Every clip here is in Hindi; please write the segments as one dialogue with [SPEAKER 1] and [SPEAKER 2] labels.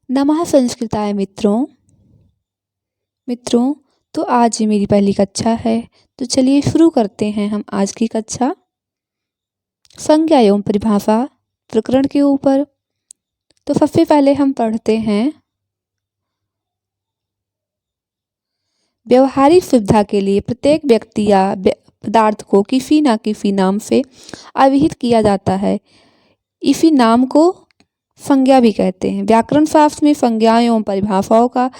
[SPEAKER 1] नमः संस्कृताय मित्रों। तो आज ये मेरी पहली कक्षा है, तो चलिए शुरू करते हैं हम आज की कक्षा संज्ञा एवं परिभाषा प्रकरण के ऊपर। तो सबसे पहले हम पढ़ते हैं व्यवहारिक सुविधा के लिए प्रत्येक व्यक्ति या पदार्थ को किसी न किसी नाम से अभिहित किया जाता है। इसी नाम को संज्ञा भी कहते हैं। व्याकरण शास्त्र में संज्ञा एवं परिभाषाओं का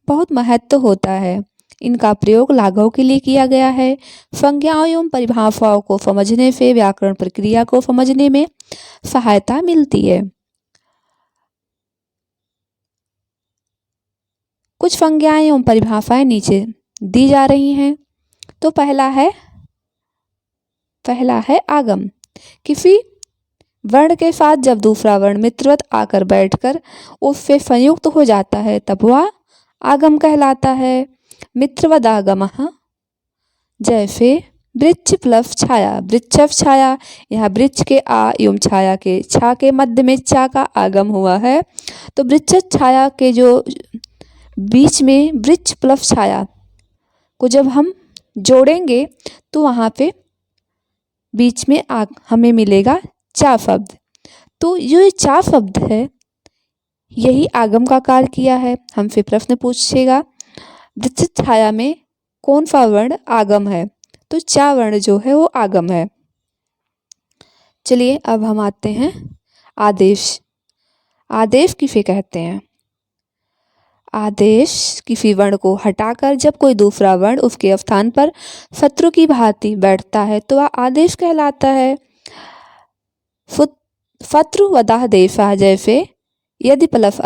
[SPEAKER 1] बहुत महत्व होता है। इनका प्रयोग लाघव के लिए किया गया है। संज्ञाओं एवं परिभाषाओं को समझने से व्याकरण प्रक्रिया को समझने में सहायता मिलती है। कुछ संज्ञाएं एवं परिभाषाएं नीचे दी जा रही हैं। तो पहला है आगम। किसी वर्ण के साथ जब दूसरा वर्ण मित्रवत आकर बैठकर उससे संयुक्त हो जाता है तब वह आगम कहलाता है। मित्रवद आगमः, जैसे वृक्ष प्लस छाया, वृक्षव छाया। यहाँ वृक्ष के आ एवं छाया के छा के मध्य में चा का आगम हुआ है। तो वृक्ष छाया के जो बीच में वृक्ष प्लस छाया को जब हम जोड़ेंगे तो वहाँ पे बीच में हमें मिलेगा चा शब्द। तो ये चा शब्द है, यही आगम का कार्य किया है। हमसे प्रश्न पूछेगा वृक्ष छाया में कौन सा वर्ण आगम है, तो चा वर्ण जो है वो आगम है। चलिए अब हम आते हैं आदेश। आदेश किसे कहते हैं? आदेश किसी वर्ण को हटाकर जब कोई दूसरा वर्ण उसके स्थान पर शत्रु की भांति बैठता है तो वह आदेश कहलाता है। शत्रु वदाह देशा, जैसे यदि प्लस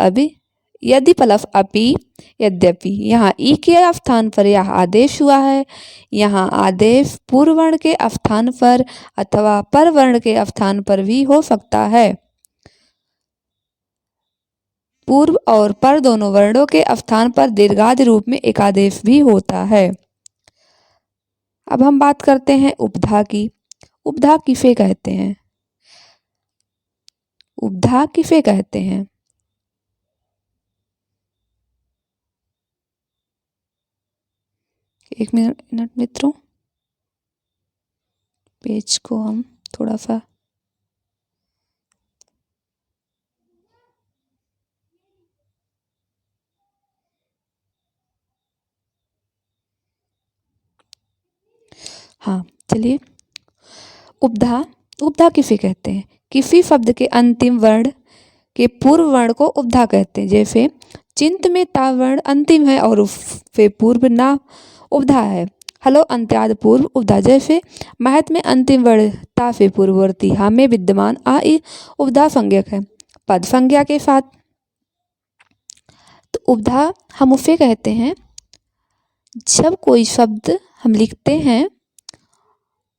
[SPEAKER 1] अपि यद्यपि। यहाँ ई के स्थान पर यह आदेश हुआ है। यहाँ आदेश पूर्व वर्ण के स्थान पर अथवा पर वर्ण के स्थान पर भी हो सकता है। पूर्व और पर दोनों वर्णों के स्थान पर दीर्घादि रूप में एक आदेश भी होता है। अब हम बात करते हैं उपधा की। उपधा किसे कहते हैं? उपधा किसे कहते हैं? एक मिनट मित्रों, पेज को हम थोड़ा सा हाँ चलिए। उपधा किसे कहते हैं? किसी शब्द के अंतिम वर्ण के पूर्व वर्ण को उपधा कहते हैं। जैसे चिंत में ता वर्ण अंतिम है और उससे पूर्व ना उपधा है। हलो अंत्याद पूर्व उपधा। जैसे महत में अंतिम वर्ण ता से पूर्ववर्ती हा में विद्यमान आ ई उपधा संज्ञक है पद संज्ञा के साथ। तो उपधा हम उसे कहते हैं जब कोई शब्द हम लिखते हैं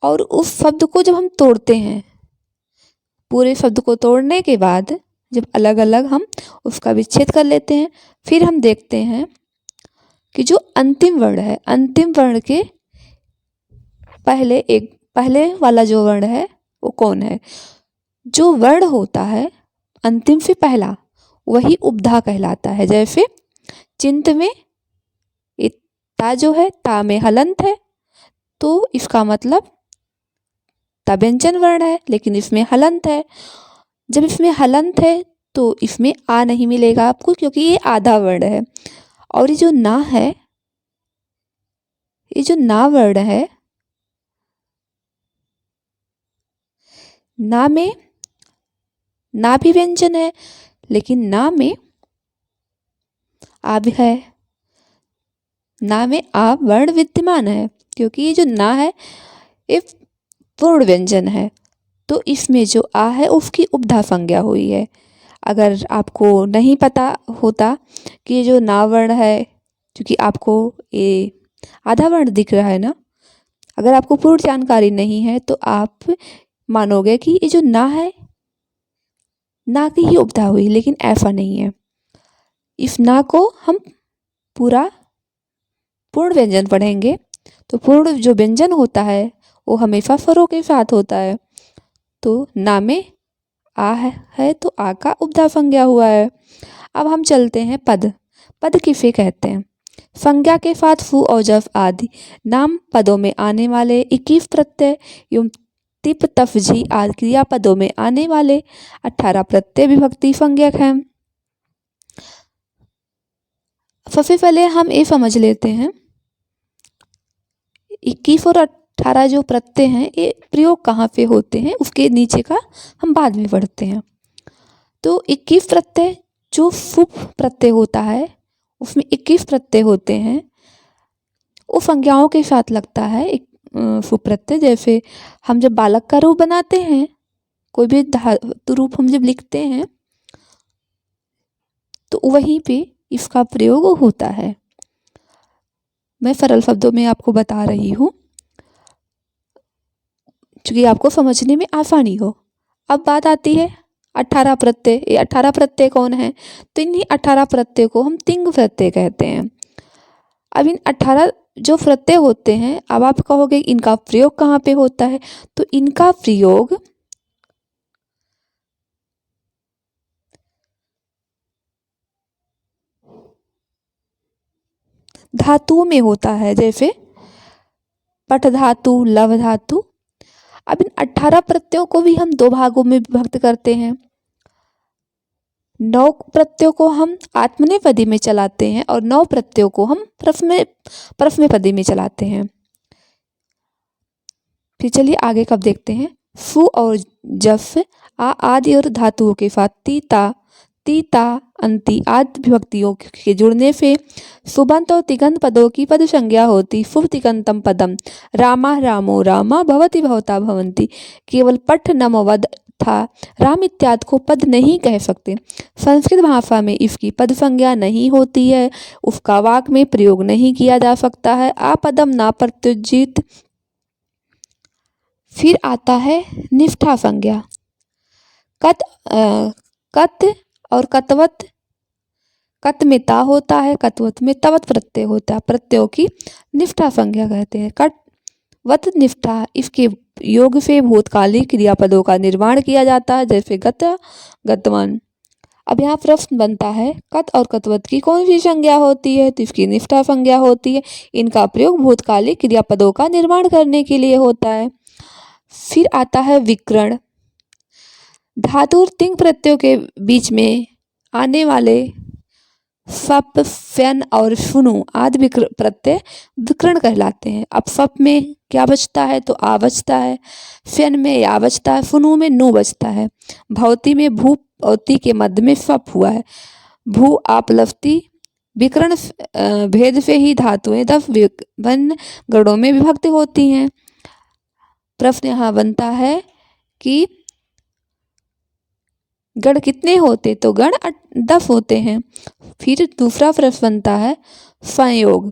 [SPEAKER 1] और उस शब्द को जब हम तोड़ते हैं, पूरे शब्द को तोड़ने के बाद जब अलग अलग हम उसका विच्छेद कर लेते हैं, फिर हम देखते हैं कि जो अंतिम वर्ण है, अंतिम वर्ण के पहले वाला जो वर्ण है वो कौन है? जो वर्ण होता है अंतिम से पहला, वही उपधा कहलाता है। जैसे चिंत में ता जो है, ता में हलंत है, तो इसका मतलब ता व्यंजन वर्ण है लेकिन इसमें हलंत है। जब इसमें हलंत है तो इसमें आ नहीं मिलेगा आपको, क्योंकि ये आधा वर्ण है। और ये जो ना है, ये जो ना वर्ण है, ना में ना भी व्यंजन है लेकिन ना में आ भी है। ना में आ वर्ण विद्यमान है क्योंकि ये जो ना है ये पूर्ण व्यंजन है। तो इसमें जो आ है उसकी उपधा संज्ञा हुई है। अगर आपको नहीं पता होता कि ये जो ना वर्ण है, क्योंकि आपको ये आधा वर्ण दिख रहा है ना, अगर आपको पूर्ण जानकारी नहीं है तो आप मानोगे कि ये जो ना है, ना की ही उपधा हुई, लेकिन ऐसा नहीं है। इस ना को हम पूरा पूर्ण व्यंजन पढ़ेंगे तो पूर्ण जो व्यंजन होता है वो हमेशा स्वरों के साथ होता है। तो ना में आ है तो आ का उपधा संज्ञा हुआ है। अब हम चलते हैं पद। पद किसे कहते हैं? संज्ञा के साथ फू और जफ आदि नाम पदों में आने वाले 21 प्रत्यय एवं तिप तफ जी आदि क्रियापदों में आने वाले 18 प्रत्यय विभक्ति संज्ञक हैं। सबसे पहले हम ये समझ लेते हैं 21 और 18 जो प्रत्यय हैं ये प्रयोग कहाँ पे होते हैं, उसके नीचे का हम बाद में पढ़ते हैं। तो 21 प्रत्यय जो फुप प्रत्यय होता है उसमें 21 प्रत्यय होते हैं, वो संज्ञाओं के साथ लगता है एक फुप प्रत्यय। जैसे हम जब बालक का रूप बनाते हैं, कोई भी धातु रूप हम जब लिखते हैं तो वहीं पे इसका प्रयोग होता है। मैं सरल शब्दों में आपको बता रही हूँ क्योंकि आपको समझने में आसानी हो। अब बात आती है 18 प्रत्यय। ये 18 प्रत्यय कौन है? तो इन्हीं 18 प्रत्यय को हम तिंग प्रत्यय कहते हैं। अब इन 18 जो प्रत्यय होते हैं, अब आप कहोगे इनका प्रयोग कहाँ पे होता है? तो इनका प्रयोग धातुओं में होता है, जैसे पठ धातु, लव धातु। अब इन 18 प्रत्ययों को भी हम दो भागों में विभक्त करते हैं। 9 प्रत्ययों को हम आत्मनेपदी में चलाते हैं और 9 प्रत्ययों को हम परस्मैपदी में चलाते हैं। फिर चलिए आगे कब देखते हैं। फु और जफ आ आदि और धातुओं के साथ तीता, तीता, अंति आदि विभक्तियों के जुड़ने से सुबंत और तिगंत पदों की पद संज्ञा होती। फुब तिगंतम पदम रामा, रामो, रामा, भवति, भवता, भवंती। केवल पठ, नम, वद था राम इत्यादि को पद नहीं कह सकते। संस्कृत भाषा में इसकी पद संज्ञा नहीं होती है, उसका वाक्य में प्रयोग नहीं किया जा सकता है। आपदम ना प्रत्युजित। फिर आता है निष्ठा संज्ञा। कत और कतवत, कत में ता होता है, कतवत में तवत प्रत्यय होता है। प्रत्ययों की निष्ठा संज्ञा कहते हैं। कट वत निष्ठा, इसके योग से भूतकालिक क्रियापदों का निर्माण किया जाता है, जैसे गत, गतवान। अब यहाँ प्रश्न बनता है कत और कतवत की कौन सी संज्ञा होती है? तो इसकी निष्ठा संज्ञा होती है। इनका प्रयोग भूतकालिक क्रियापदों का निर्माण करने के लिए होता है। फिर आता है विकर्ण। धातु और तिंग प्रत्ययों के बीच में आने वाले सप, फ्यन और फुनु आदि प्रत्यय विकर्ण कहलाते हैं। अब सप में क्या बचता है? तो आ बचता है। फ्यन में या बचता है। फुनु में नो बचता है। भवती में भू और ती के मध्य में सप हुआ है। भू आप लफ्ती विकर्ण भेद से ही धातुएं 10 भिन्न गणों में विभक्त होती हैं। प्रश्न यहाँ बनता है कि गण कितने होते? तो गण 10 होते हैं। फिर दूसरा प्रश्न बनता है संयोग।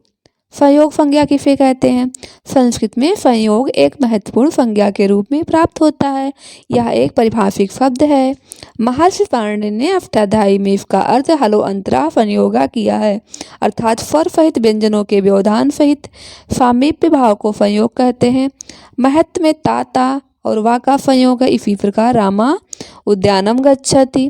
[SPEAKER 1] संयोग संज्ञा किसे कहते हैं? संस्कृत में संयोग एक महत्वपूर्ण संज्ञा के रूप में प्राप्त होता है। यह एक परिभाषिक शब्द है। महर्षि पाणिनि ने अष्टाध्यायी में इसका अर्थ हलो अंतरा संयोगा किया है, अर्थात स्वर सहित व्यंजनों के व्यवधान सहित सामीप्य भाव को संयोग कहते हैं। महत्व में ता और वा का संयोग है। इसी प्रकार रामा उद्यानम गच्छति,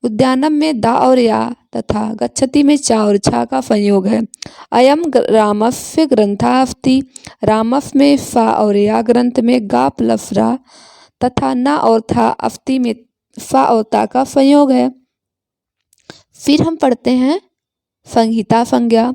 [SPEAKER 1] उद्यानम में दा और या तथा गच्छति में चा और छा का संयोग है। अयम रामस्य ग्रंथा अस्ति, रामस्य में फा और या ग्रंथ में गा प्लस रा तथा न और था अस्ति में फा और ता का संयोग है। फिर हम पढ़ते हैं संहिता संज्ञा।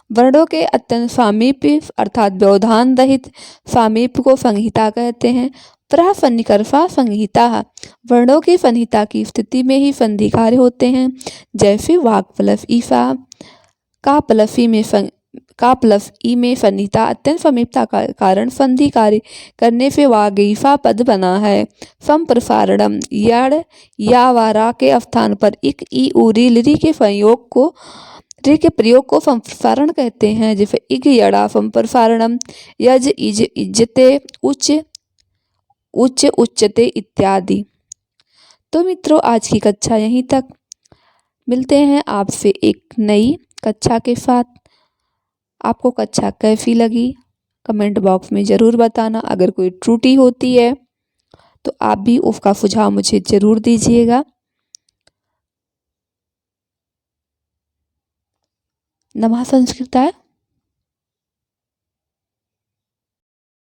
[SPEAKER 1] वर्णों के अत्यंत सामीप्य अर्थात व्यवधान रहित सामीप्य को संहिता कहते हैं। प्रसन्निकर्षा संहिता, वर्णों की संहिता की स्थिति में ही संधि कार्य होते हैं, जैसे वाक प्लस ईसा, का प्लस ई में संहिता अत्यंत समीपता का कारण संधि कार्य करने से वागीफा पद बना है। संप्रसारणम, यड़ या वारा के स्थान पर इक ई उरी लिरी के संयोग को रे के प्रयोग को संप्रसारण कहते हैं, जैसे इग यड़ा संप्रसारणम, यज इज इज्जते, उच्च उच्च उच्चते इत्यादि। तो मित्रों आज की कक्षा यहीं तक। मिलते हैं आपसे एक नई कक्षा के साथ। आपको कक्षा कैसी लगी कमेंट बॉक्स में ज़रूर बताना। अगर कोई त्रुटि होती है तो आप भी उसका सुझाव मुझे ज़रूर दीजिएगा। नमः संस्कृताय।